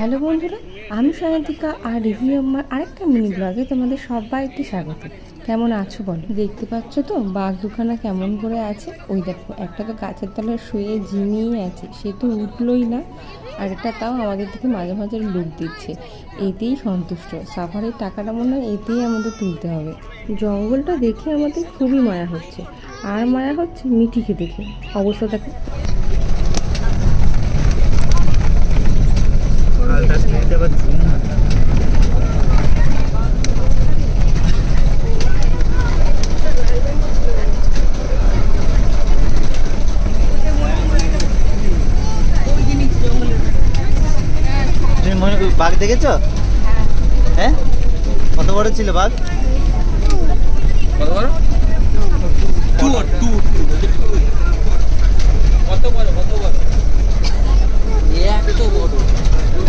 Hello বন্ধুরা, আমি সায়ন্তিকা আর review আমার আরেকটা মিনি ব্লগে তোমাদের সবাইকে স্বাগত। কেমন আছো বলো? দেখতে পাচ্ছ তো বাঘ দুখানা কেমন করে আছে। ওই দেখো, একটা তো গাছের তলায় শুয়ে ঝিমিয়ে আছে, সে তো উঠলোই না। আর এটা তাও আমাদের থেকে মাঝে মাঝে লুক দিচ্ছে, এতেই সন্তুষ্ট। সাফারির টাকাটা মনে হয় এতেই আমাদের তুলতে হবে। জঙ্গলটা দেখে আমাদের খুবই মায়া হচ্ছে, আর মায়া হচ্ছে মিঠিকে দেখে। অবস্থা দেখো। বাঘ দেখেছো? হ্যাঁ, কত বড় ছিল বাঘ? কত বড়?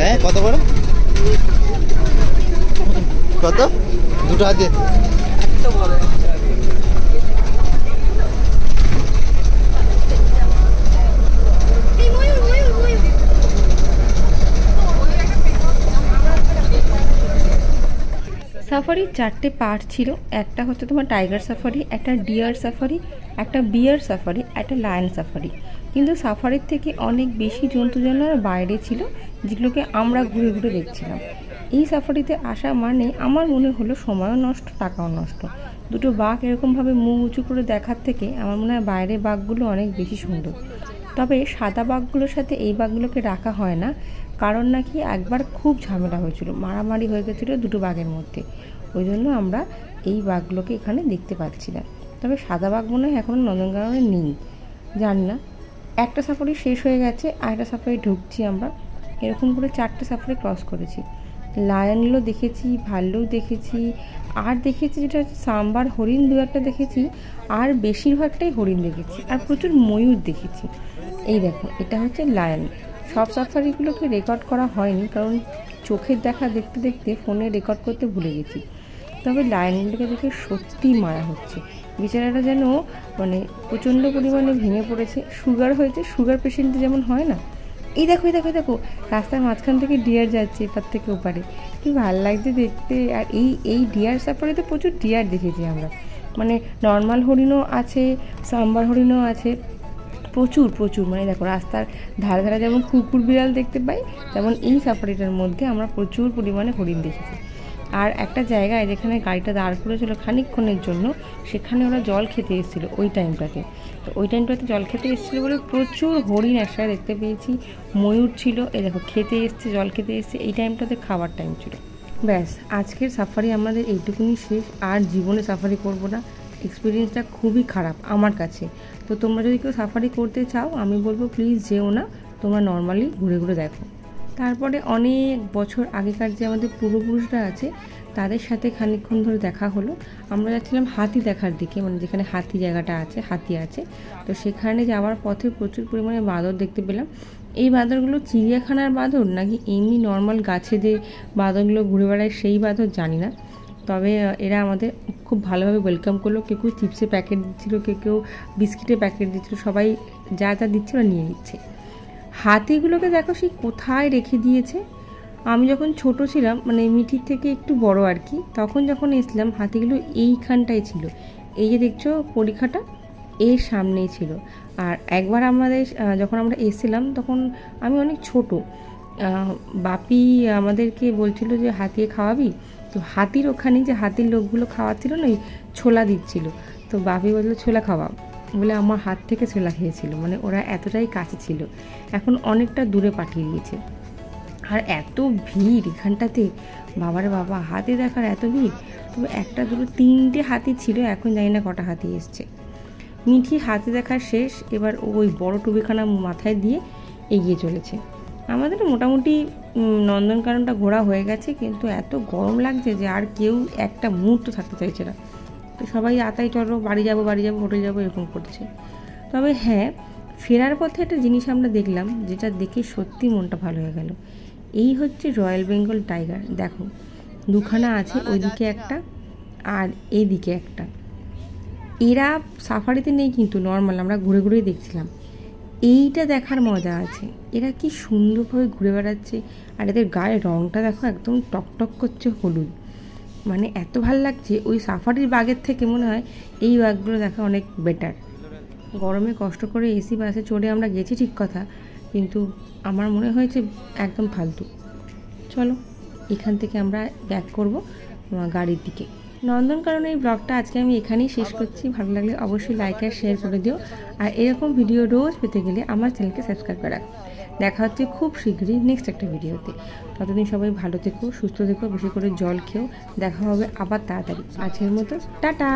হ্যাঁ, কত বড়? কত? দুটো হাতে। সাফারির 4টে পার্ট ছিল। একটা হচ্ছে তোমার টাইগার সাফারি, একটা ডিয়ার সাফারি, একটা বিয়ার সাফারি, একটা লায়ন সাফারি। কিন্তু সাফারির থেকে অনেক বেশি জন্তু জানোয়ার বাইরে ছিল, যেগুলোকে আমরা ঘুরে ঘুরে দেখছিলাম। এই সাফারিতে আসা মানে আমার মনে হলো সময়ও নষ্ট, টাকাও নষ্ট। দুটো বাঘ এরকমভাবে মুখ উঁচু করে দেখার থেকে আমার মনে হয় বাইরের বাঘগুলো অনেক বেশি সুন্দর। তবে সাদা বাঘগুলোর সাথে এই বাঘগুলোকে রাখা হয় না, কারণ নাকি একবার খুব ঝামেলা হয়েছিল, মারামারি হয়ে গেছিলো দুটো বাঘের মধ্যে। ওই জন্য আমরা এই বাঘগুলোকে এখানে দেখতে পাচ্ছি না। তবে সাদা বাঘ মনে হয় এখনও নন্দনকাননে নেই, জানি না। একটা সাফারি শেষ হয়ে গেছে, আরেকটা সাফারি ঢুকছি আমরা। এরকম করে 4টে সাফারি ক্রস করেছি। লায়নগুলো দেখেছি, ভাল্লুক দেখেছি, আর দেখেছি যেটা হচ্ছে সাম্বার হরিণ, দু একটা দেখেছি। আর বেশিরভাগটাই হরিণ দেখেছি, আর প্রচুর ময়ূর দেখেছি। এই দেখো, এটা হচ্ছে লায়ন। সব সাফারিগুলোকে রেকর্ড করা হয়নি, কারণ চোখের দেখা দেখতে দেখতে ফোনে রেকর্ড করতে ভুলে গেছি। তবে লায়নগুলোকে দেখে সত্যি মায়া হচ্ছে। বেচারাটা যেন মানে প্রচণ্ড পরিমাণে ভেঙে পড়েছে, সুগার হয়েছে, সুগার পেশেন্টে যেমন হয় না। এই দেখো, এই দেখো, এই দেখো, রাস্তার মাঝখান থেকে ডিয়ার যাচ্ছে এপার থেকে ওপারে, কি ভালো লাগছে দেখতে। আর এই ডিয়ার সাফারিতে প্রচুর ডিয়ার দেখেছি আমরা। মানে নর্মাল হরিণও আছে, সাম্বার হরিণও আছে, প্রচুর প্রচুর। মানে দেখো, রাস্তার ধারে ধারে যেমন কুকুর বিড়াল দেখতে পাই, তেমন এই সাফারিটার মধ্যে আমরা প্রচুর পরিমাণে হরিণ দেখেছি। আর একটা জায়গায় যেখানে গাড়িটা দাঁড় করেছিল খানিকক্ষণের জন্য, সেখানে ওরা জল খেতে এসেছিলো ওই টাইমটাতে। তো ওই টাইমটাতে জল খেতে এসেছিলো বলে প্রচুর হরিণ একসাথে দেখতে পেয়েছি। ময়ূর ছিল, এই দেখো খেতে এসছে, জল খেতে এসছে। এই টাইমটাতে খাবার টাইম ছিল। ব্যাস, আজকের সাফারি আমাদের এইটুকুনি শেষ। আর জীবনে সাফারি করব না, এক্সপিরিয়েন্সটা খুবই খারাপ আমার কাছে। তো তোমরা যদি কেউ সাফারি করতে চাও, আমি বলবো প্লিজ যেও না, তোমরা নর্মালি ঘুরে ঘুরে দেখো। তারপরে অনেক বছর আগেকার যে আমাদের পূর্বপুরুষরা আছে, তাদের সাথে খানিকক্ষণ ধরে দেখা হলো। আমরা যাচ্ছিলাম হাতি দেখার দিকে, মানে যেখানে হাতি জায়গাটা আছে, হাতি আছে। তো সেখানে যাওয়ার পথে প্রচুর পরিমাণে বাঁদর দেখতে পেলাম। এই বাঁদরগুলো চিড়িয়াখানার বাঁদর নাকি এমনি নর্মাল গাছে যে বাঁদরগুলো ঘুরে বেড়ায় সেই বাঁদর জানি না। তবে এরা আমাদের খুব ভালোভাবে ওয়েলকাম করলো। কেউ কেউ চিপসের প্যাকেট দিচ্ছিলো, কেউ কেউ বিস্কিটের প্যাকেট দিচ্ছিলো, সবাই যা যা দিচ্ছে ওরা নিয়ে নিচ্ছে। হাতিগুলোকে দেখো সেই কোথায় রেখে দিয়েছে। আমি যখন ছোট ছিলাম, মানে মিঠির থেকে একটু বড় আর কি, তখন যখন এসলাম হাতিগুলো এইখানটায় ছিল। এই যে দেখছো পরীক্ষাটা, এর সামনেই ছিল। আর একবার আমাদের যখন আমরা এসেছিলাম তখন আমি অনেক ছোট, বাপি আমাদেরকে বলছিল যে হাতিয়ে খাওয়াবি। তো হাতির ওখানে যে হাতির লোকগুলো খাওয়াচ্ছিল না, ওই ছোলা দিচ্ছিল। তো বাপি বললো ছোলা খাওয়া বলে আমার হাত থেকে ছোলা খেয়েছিল। মানে ওরা এতটাই কাছে ছিল, এখন অনেকটা দূরে পাঠিয়ে দিয়েছে। আর এত ভিড় এখানটাতে, বাবারে বাবা, হাতি দেখার এত ভিড়। তবে একটা দুটো 3টে হাতি ছিল, এখন জানি না কটা হাতি এসছে। মিঠি হাতি দেখার শেষ, এবার ওই বড় টুপিখানা মাথায় দিয়ে এগিয়ে চলেছে। আমাদের মোটামুটি নন্দনকাননটা ঘোরা হয়ে গেছে, কিন্তু এত গরম লাগছে যে আর কেউ একটা মুহূর্ত থাকতে চাইছে না। তো সবাই আতাই চলো, বাড়ি যাবো, বাড়ি যাবো, হোটেল যাবো, এরকম করছে। তবে হ্যাঁ, ফেরার পথে একটা জিনিস আমরা দেখলাম, যেটা দেখে সত্যি মনটা ভালো হয়ে গেল। এই হচ্ছে রয়্যাল বেঙ্গল টাইগার। দেখো, দুখানা আছে, ওইদিকে একটা আর এইদিকে একটা। এরা সাফারিতে নেই, কিন্তু নর্মাল আমরা ঘুরে ঘুরেই দেখছিলাম। এইটা দেখার মজা আছে, এরা কি সুন্দরভাবে ঘুরে বেড়াচ্ছে। আর এদের গায়ের রঙটা দেখো একদম টকটক করছে হলুদ, মানে এত ভাল লাগছে। ওই সাফারির বাগের থেকে মনে হয় এই বাঘগুলো দেখা অনেক বেটার। গরমে কষ্ট করে এসি বাসে চড়ে আমরা গেছি ঠিক কথা, কিন্তু আমার মনে হয়েছে একদম ফালতু। চলো এখান থেকে আমরা ব্যাক করব গাড়ির দিকে। নন্দনকাননের এই ব্লগটা আজকে আমি এখানেই শেষ করছি। ভালো লাগলে অবশ্যই লাইক আর শেয়ার করে দিও। আর এরকম ভিডিও রোজ পেতে গেলে আমার চ্যানেলকে সাবস্ক্রাইব করে রাখো। দেখা হচ্ছে খুব শীঘ্রই নেক্সট একটা ভিডিওতে। ততদিন সবাই ভালো থেকো, সুস্থ থেকো, বেশি করে জল খেও। দেখা হবে আবার তাড়াতাড়ি। আজকের মতো টাটা।